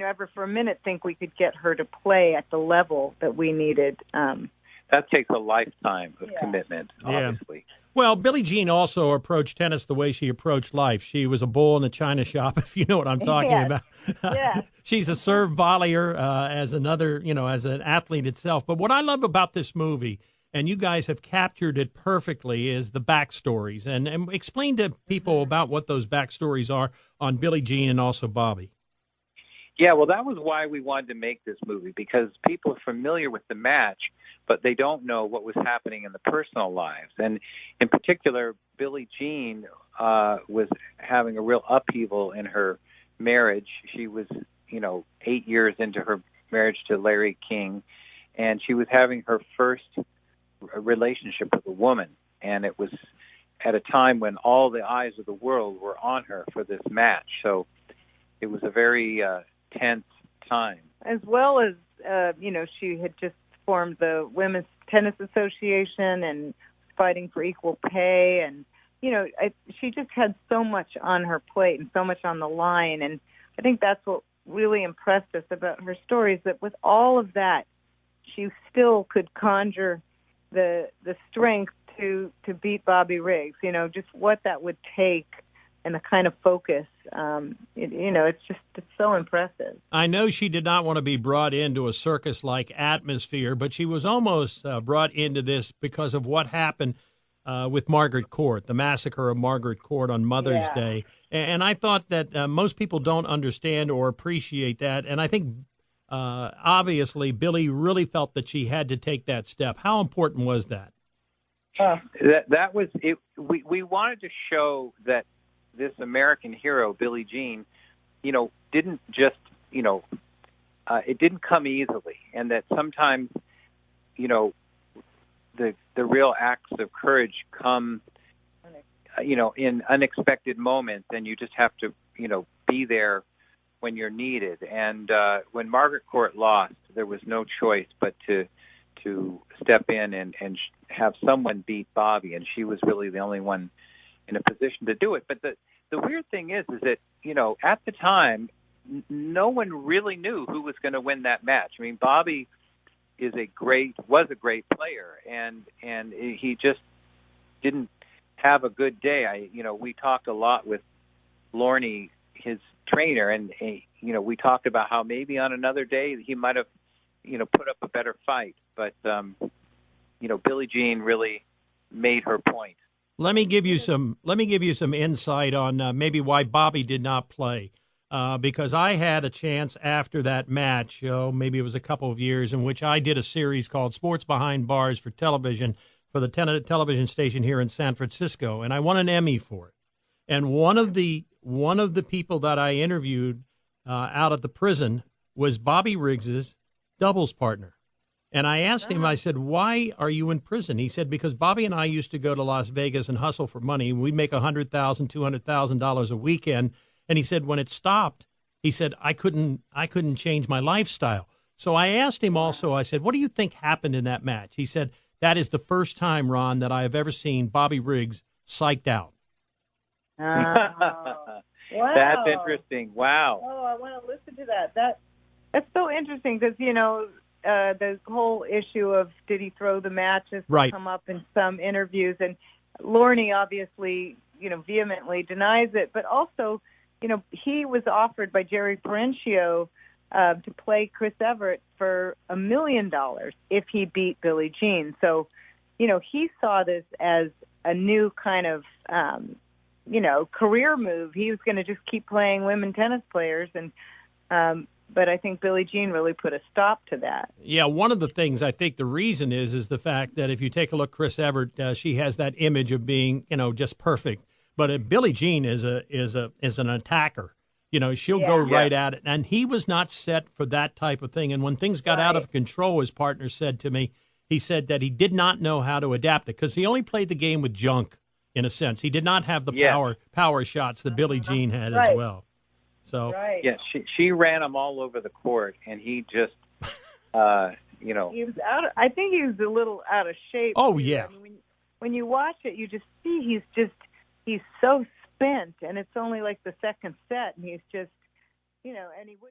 ever for a minute think we could get her to play at the level that we needed. That takes a lifetime of commitment, obviously. Well, Billie Jean also approached tennis the way she approached life. She was a bull in a china shop, if you know what I'm talking about. Yeah. She's a serve volleyer as another, as an athlete itself. But what I love about this movie, and you guys have captured it perfectly, is the backstories. And explain to people about what those backstories are on Billie Jean and also Bobby. Yeah, well, that was why we wanted to make this movie, because people are familiar with the match, but they don't know what was happening in the personal lives. And in particular, Billie Jean was having a real upheaval in her marriage. She was, 8 years into her marriage to Larry King, and she was having her first relationship with a woman. And it was at a time when all the eyes of the world were on her for this match. So it was a very tense time. As well as, she had just formed the Women's Tennis Association and fighting for equal pay. And, she just had so much on her plate and so much on the line. And I think that's what really impressed us about her story, is that with all of that, she still could conjure the strength to beat Bobby Riggs, just what that would take and the kind of focus. It's so impressive. I know she did not want to be brought into a circus-like atmosphere, but she was almost brought into this because of what happened with Margaret Court, the massacre of Margaret Court on Mother's Day. And I thought that most people don't understand or appreciate that. And I think, obviously, Billie really felt that she had to take that step. How important was that? That was it. We wanted to show that this American hero, Billie Jean, didn't just, it didn't come easily, and that sometimes, the real acts of courage come, in unexpected moments, and you just have to, be there when you're needed. And when Margaret Court lost, there was no choice but to step in and have someone beat Bobby, and she was really the only one in a position to do it. But the weird thing is that, at the time, no one really knew who was going to win that match. I mean, Bobby was a great player, and he just didn't have a good day. We talked a lot with Lorne, his trainer, and we talked about how maybe on another day he might have, put up a better fight. But Billie Jean really made her point. Let me give you some insight on maybe why Bobby did not play, because I had a chance after that match. Maybe it was a couple of years, in which I did a series called Sports Behind Bars for television for the television station here in San Francisco, and I won an Emmy for it. And one of the people that I interviewed out at the prison was Bobby Riggs's doubles partner. And I asked him, I said, why are you in prison? He said, because Bobby and I used to go to Las Vegas and hustle for money. We'd make $100,000, $200,000 a weekend. And he said, when it stopped, he said, I couldn't change my lifestyle. So I asked him also, I said, what do you think happened in that match? He said, that is the first time, Ron, that I have ever seen Bobby Riggs psyched out. Wow. That's interesting. Wow. Oh, I want to listen to that. That's so interesting because, the whole issue of did he throw the matches come up in some interviews, and Lorne obviously, vehemently denies it, but also, he was offered by Jerry Perenchio to play Chris Everett for $1 million if he beat Billie Jean. So, he saw this as a new kind of, career move. He was going to just keep playing women tennis players, and but I think Billie Jean really put a stop to that. Yeah, one of the things I think the reason is the fact that if you take a look, Chris Everett, she has that image of being, just perfect. But Billie Jean is an attacker. She'll go right at it. And he was not set for that type of thing. And when things got out of control, his partner said to me, he said that he did not know how to adapt it because he only played the game with junk, in a sense. He did not have the power shots that Billie Jean had as well. So she ran him all over the court, and he just, he was I think he was a little out of shape. Oh, too. yeah. I mean, when you watch it, you just see he's so spent, and it's only like the second set, and he's just, and he would.